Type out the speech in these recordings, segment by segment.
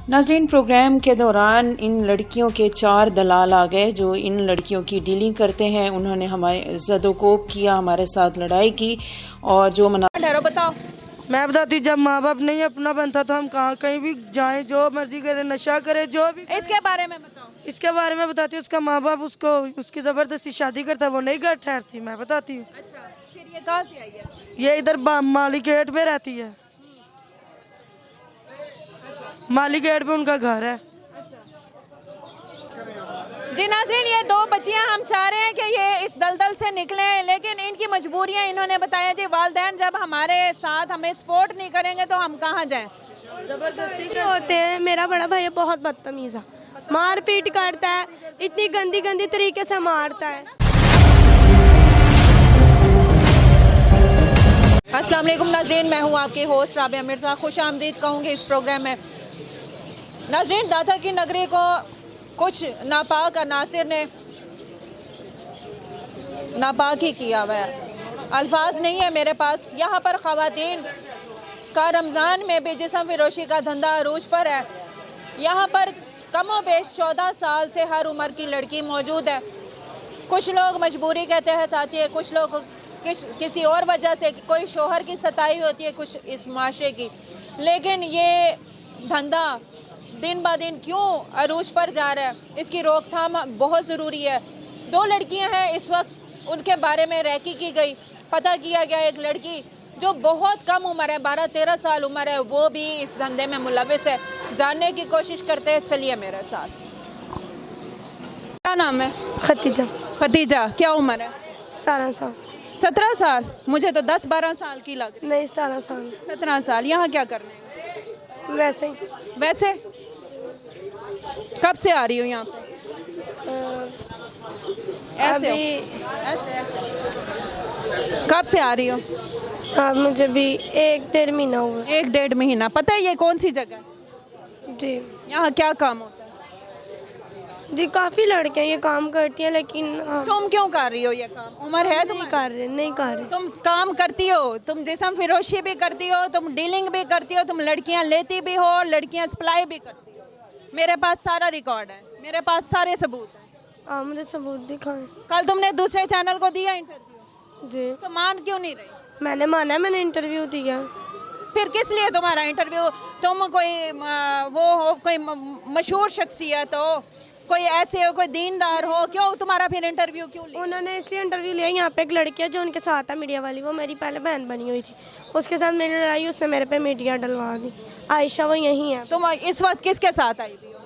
नाज़रीन, प्रोग्राम के दौरान इन लड़कियों के 4 दलाल आ गए जो इन लड़कियों की डीलिंग करते हैं। उन्होंने हमारे ज़दोकोब किया, हमारे साथ लड़ाई की और जो बताओ। मैं बताती, जब माँ बाप नहीं अपना बनता तो हम कहाँ कहीं भी जाएं, जो मर्जी करे, नशा करे, जो भी करे। इसके बारे में बताओ। इसके बारे में बताती हूँ। उसका माँ बाप उसको उसकी जबरदस्ती शादी करता, वो नहीं घर ठहरती। मैं बताती हूँ। अच्छा, फिर ये कहाँ से आई है? ये इधर माली गेट पे रहती है। माली गेट पे उनका घर है। जी नाज़रीन, ये 2 बच्चियां हम चाह रहे हैं कि ये इस दलदल से निकलें, लेकिन इनकी मजबूरियां इन्होंने बताया। जी, वालिदैन जब हमारे साथ हमें सपोर्ट नहीं करेंगे तो हम कहाँ जाएं? जबरदस्ती होते हैं। मेरा बड़ा भाई बहुत बदतमीज़ है, मार पीट करता है, इतनी गंदी गंदी तरीके से मारता है। अस्सलाम वालेकुम नाज़रीन, मैं हूँ आपकी होस्ट राबिया मिर्ज़ा। खुश आमदीद कहूँगी इस प्रोग्राम में। नाज़रीन, दाता की नगरी को कुछ नापाक अनासिर ने नापाक ही किया हुआ है। अल्फाज नहीं है मेरे पास। यहाँ पर ख़वातीन का रमज़ान में भी जिस्म फिरोशी का धंधा अरूज पर है। यहाँ पर कमो बेश 14 साल से हर उम्र की लड़की मौजूद है। कुछ लोग मजबूरी के तहत आती है, कुछ लोग किसी और वजह से, कोई शोहर की सताई होती है, कुछ इस माशरे की। लेकिन ये धंधा दिन ब दिन क्यों अरूज पर जा रहा है, इसकी रोकथाम बहुत ज़रूरी है। 2 लड़कियां हैं इस वक्त, उनके बारे में रैकी की गई। पता किया गया एक लड़की जो बहुत कम उम्र है, 12-13 साल उम्र है, वो भी इस धंधे में मुलविस है। जानने की कोशिश करते हैं, चलिए मेरे साथ। क्या नाम है? खतीजा। खतीजा, क्या उम्र है? 17 साल। 17 साल? मुझे तो 10-12 साल की लग। नहीं, 17 साल। 17 साल। यहाँ क्या करने हैं? वैसे ही। वैसे कब से आ रही हो यहाँ पे? ऐसे अभी ऐसे ऐसे कब से आ रही हो? मुझे भी 1-1.5 महीना हुआ। 1-1.5 महीना। पता है ये कौन सी जगह है? जी। यहाँ क्या काम होता है? जी, काफ़ी लड़कियाँ ये काम करती हैं, लेकिन तुम क्यों कर रही हो ये काम? उम्र है नहीं तुम्हारी? कर रहे, नहीं कर रहे। तुम काम करती हो, तुम जिस्म फिरोशी भी करती हो, तुम डीलिंग भी करती हो, तुम लड़कियाँ लेती भी हो, लड़कियाँ सप्लाई भी करती हो। मेरे पास सारा रिकॉर्ड है, मेरे पास सारे सबूत हैं। मुझे सबूत दिखाएं। कल तुमने दूसरे चैनल को दिया इंटरव्यू, जी। तो मान क्यों नहीं रही? मैंने माना है, मैंने इंटरव्यू दिया। फिर किस लिए तुम्हारा इंटरव्यू? तुम कोई वो हो, कोई मशहूर शख्सियत हो, कोई ऐसे हो, कोई दीनदार हो, क्यों तुम्हारा फिर इंटरव्यू क्यों लिया? उन्होंने इसलिए इंटरव्यू लिया। यहाँ पे एक लड़की है जो उनके साथ है, मीडिया वाली, वो मेरी पहले बहन बनी हुई थी। उसके साथ मेरी लड़ाई, उसने मेरे पे मीडिया डलवा दी। आयशा, वो यहीं है। तुम इस वक्त किसके साथ आई हुई हो?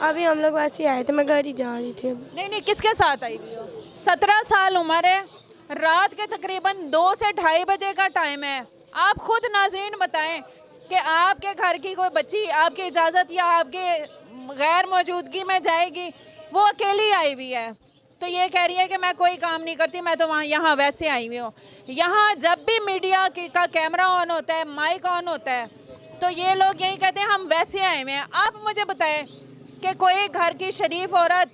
अभी हम लोग वैसे ही आए थे, मैं घर ही जा रही थी। नहीं नहीं, किसके साथ आई हुई हो? 17 साल उम्र है, रात के तकरीबन 2 से 2:30 बजे का टाइम है। आप खुद नाज़रीन बताएं कि आपके घर की कोई बच्ची आपकी इजाज़त या आपके गैर मौजूदगी में जाएगी? वो अकेली आई हुई है, तो ये कह रही है कि मैं कोई काम नहीं करती, मैं तो यहाँ वैसे आई हुई हूँ। यहाँ जब भी मीडिया का कैमरा ऑन होता है, माइक ऑन होता है, तो ये लोग यही कहते हैं हम वैसे आए हुए हैं। आप मुझे बताएं कि कोई घर की शरीफ औरत,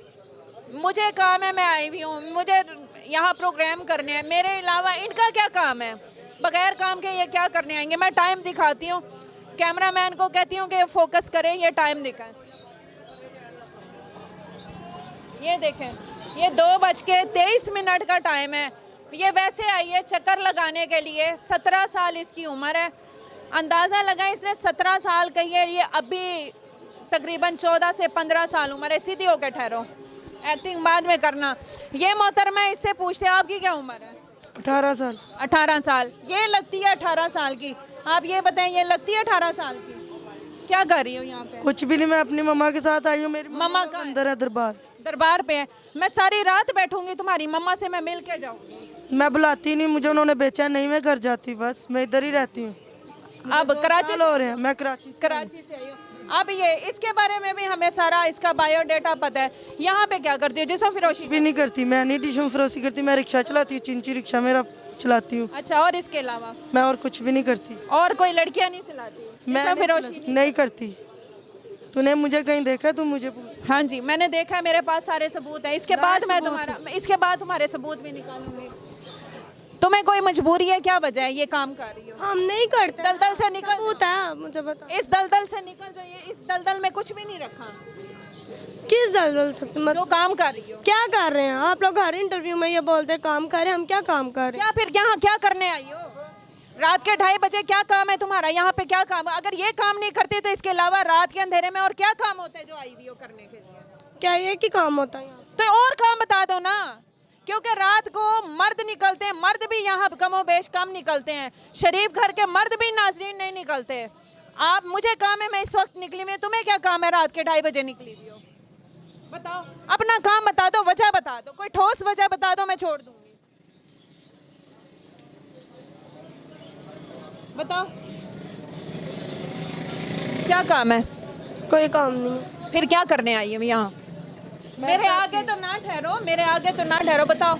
मुझे काम है, मैं आई हुई हूँ, मुझे यहाँ प्रोग्राम करने हैं, मेरे अलावा इनका क्या काम है? बगैर काम के ये क्या करने आएंगे? मैं टाइम दिखाती हूँ, कैमरामैन को कहती हूँ कि फोकस करें, ये टाइम दिखाएं। ये देखें, ये 2:23 का टाइम है। ये वैसे आई है चक्कर लगाने के लिए। 17 साल इसकी उम्र है। अंदाज़ा लगाएं, इसने 17 साल कही है, ये अभी तकरीबन 14 से 15 साल उम्र है। सीधी होकर ठहरो, एक्टिंग बाद में करना। ये मोहतरमा इससे पूछते हैं आपकी क्या उम्र है? 18 साल। 18 साल। ये लगती है 18 साल की। आप ये बताएं, ये लगती है 18 साल की? क्या कर रही हो यहाँ पे? कुछ भी नहीं, मैं अपनी मम्मा के साथ आई हूँ। मेरी मम्मा का अंदर है, दरबार पे है। मैं सारी रात बैठूंगी, तुम्हारी मम्मा से मैं मिल के जाऊंगी। मैं बुलाती नहीं, मुझे उन्होंने बेचा नहीं, मैं घर जाती, बस मैं इधर ही रहती हूँ। अब कराची हो रहे हैं, मैं कराची से आई हूँ। अब ये इसके बारे में भी हमें सारा इसका बायोडाटा पता है। यहाँ पे क्या करती हो? जिस्म फिरोशी भी नहीं करती, मैं नहीं जिस्म फिरोशी करती, मैं रिक्शा चलाती हूँ, चिंची रिक्शा मेरा चलाती हूँ। अच्छा, और इसके अलावा? मैं और कुछ भी नहीं करती। और कोई लड़कियाँ नहीं चलाती? मैं फिरोशी नहीं करती। तूने मुझे कहीं देखा? तुम मुझे पूछ। हाँ जी, मैंने देखा है, मेरे पास सारे सबूत हैं। इसके बाद मैं तुम्हारे सबूत भी निकालूंगी। तुम्हें कोई मजबूरी है, क्या वजह है ये काम कर रही हो? हम नहीं करते। दलदल से निकल होता है, मुझे बता। इस दलदल से निकल जाइए। इस दलदल में कुछ भी नहीं रखा। किस दलदल से? जो काम कर रही हो क्या कर रहे हैं आप लोग? हर इंटरव्यू में ये बोलते हैं काम कर रहे हैं, हम क्या काम कर रहे हैं? क्या फिर यहाँ क्या करने आई हो? रात के 2:30 बजे क्या काम है तुम्हारा? यहाँ पे क्या काम? अगर ये काम नहीं करती तो इसके अलावा रात के अंधेरे में और क्या काम होता है जो आई हुई हो करने के लिए? क्या ये कि काम होता है यहाँ? तो और काम बता दो ना, क्योंकि रात को मर्द निकलते हैं, मर्द भी यहाँ कमोबेश कम निकलते हैं, शरीफ घर के मर्द भी नाजरीन नहीं निकलते। आप मुझे काम है, मैं इस वक्त निकली हुई, तुम्हें क्या काम है रात के 2:30 बजे निकली हुई हो? बताओ, अपना काम बता दो, वजह बता दो, कोई ठोस वजह बता दो, मैं छोड़ दूंगी। बताओ क्या काम है? कोई काम नहीं है। फिर क्या करने आई हूँ यहाँ? मेरे आगे तो ना ठहरो, मेरे आगे तो ना ठहरो। बताओ।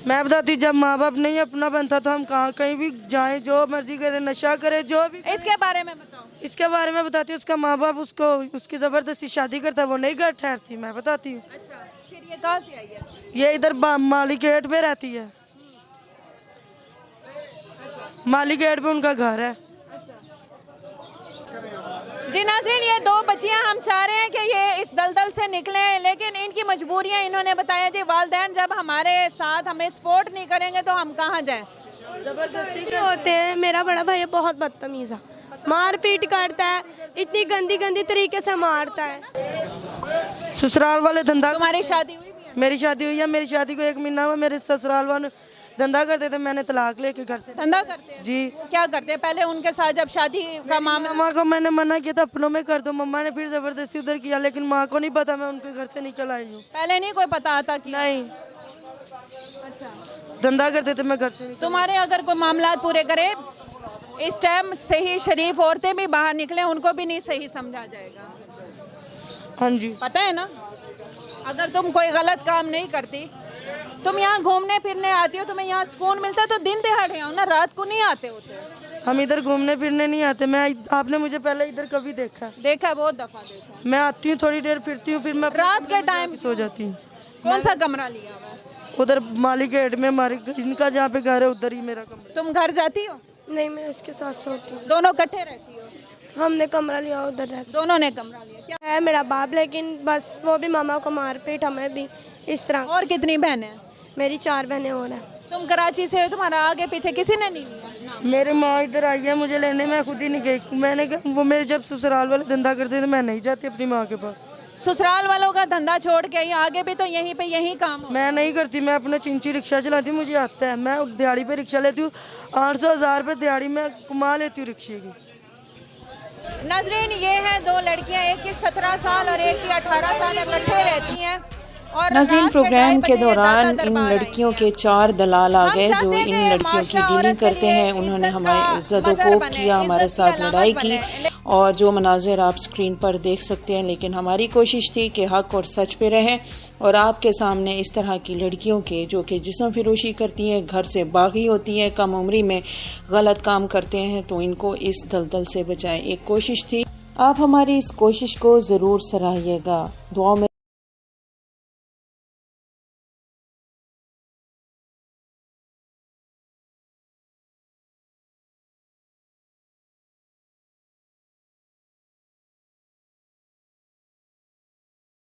मैं बताती, जब माँ बाप नहीं अपना बनता तो हम कहाँ कहीं भी जाएं, जो मर्जी करे, नशा करे, जो भी। इसके बारे में बताओ। इसके बारे में बताती हूँ। उसका माँ बाप उसको उसकी जबरदस्ती शादी करता, वो नहीं घर ठहरती। मैं बताती हूँ। अच्छा, फिर ये कहाँ से आई है? ये इधर माली गेट पे रहती है। माली गेट पे उनका घर है। जी नाज़रीन, ये 2 बच्चियां, हम चाह रहे हैं कि ये इस दलदल से निकलें, लेकिन इनकी मजबूरियां इन्होंने बताया। जी वालिदैन जब हमारे साथ हमें सपोर्ट नहीं करेंगे तो हम कहाँ जाएं? जबरदस्ती के होते हैं। मेरा बड़ा भाई बहुत बदतमीज है, मार पीट करता है, इतनी गंदी गंदी तरीके से मारता है। ससुराल वाले धंधा। तुम्हारी शादी हुई भी है? मेरी शादी हुई है। मेरी शादी को 1 महीना हुआ। मेरे ससुराल वाले धंधा करते थे, मैंने तलाक लेके घर से। धंधा करते हैं? जी। वो क्या करते हैं? पहले उनके साथ जब शादी का मामला, मामा को मैंने मना किया था अपनों में कर दो, मम्मा ने फिर जबरदस्ती उधर किया, लेकिन माँ को नहीं पता मैं उनके घर से निकल आई हूँ। पहले नहीं कोई पता आता कि? नहीं, अच्छा, धंधा करते थे, मैं घर से निकल। तुम्हारे अगर कोई मामला पूरे करे, इस टाइम सही शरीफ औरतें भी बाहर निकले, उनको भी नहीं सही समझा जाएगा। हाँ जी, पता है ना, अगर तुम कोई गलत काम नहीं करती, तुम यहाँ घूमने फिरने आती हो, तुम्हें यहाँ सुकून मिलता है तो दिन दिहाड़े आओ ना, रात को नहीं आते होते। हम इधर घूमने फिरने नहीं आते। मैं आपने मुझे पहले इधर कभी देखा? देखा, बहुत दफा देखा। मैं आती हूँ, थोड़ी देर फिरती हूँ, फिर मैं रात के टाइम सो जाती हूँ। कौन सा कमरा लिया हुआ है? उधर माली गेट में हमारे इनका जहाँ पे घर है उधर ही मेरा कमरा। तुम घर जाती हो? नहीं, मैं इसके साथ सोती हूँ। दोनों इकट्ठे रहती हो? हमने कमरा लिया, उधर रहते दोनों ने कमरा लिया। क्या है मेरा बाप, लेकिन बस वो भी मामा को मार पीट, हमें भी इस तरह। और कितनी बहनें हैं? मेरी 4 बहनें और हैं। तुम कराची से हो, तुम्हारा आगे पीछे किसी ने नहीं लिया? मेरी माँ इधर आई है मुझे लेने, मैं खुद ही नहीं गई। मैंने कहा, वो मेरे जब ससुराल वाले धंधा करते थे, मैं नहीं जाती अपनी माँ के पास। ससुराल वालों का धंधा छोड़ के आगे भी तो यहीं पे यही काम हो। मैं नहीं करती, मैं अपना चिंची रिक्शा चलाती हूँ, मुझे आता है। मैं दिहाड़ी पे रिक्शा लेती हूँ, 800-1000 रुपये दिहाड़ी में कमा लेती हूँ रिक्शे की। नाज़रीन, ये हैं 2 लड़कियां, एक की 17 साल और एक की 18 साल, इकट्ठे रहती हैं। और नाज़रीन, प्रोग्राम के दौरान इन लड़कियों के 4 दलाल आ गए जो इन लड़कियों की डीलिंग करते हैं। उन्होंने हमारे ज़दोकोब किया, हमारे साथ लड़ाई की, और जो मनाज़िर आप स्क्रीन पर देख सकते हैं। लेकिन हमारी कोशिश थी कि हक और सच पे रहें और आपके सामने इस तरह की लड़कियों के जो कि जिस्म फिरोशी करती हैं, घर से बागी होती हैं, कम उम्री में गलत काम करते हैं, तो इनको इस दलदल से बचाएं। एक कोशिश थी, आप हमारी इस कोशिश को ज़रूर सराहिएगा। दुआ में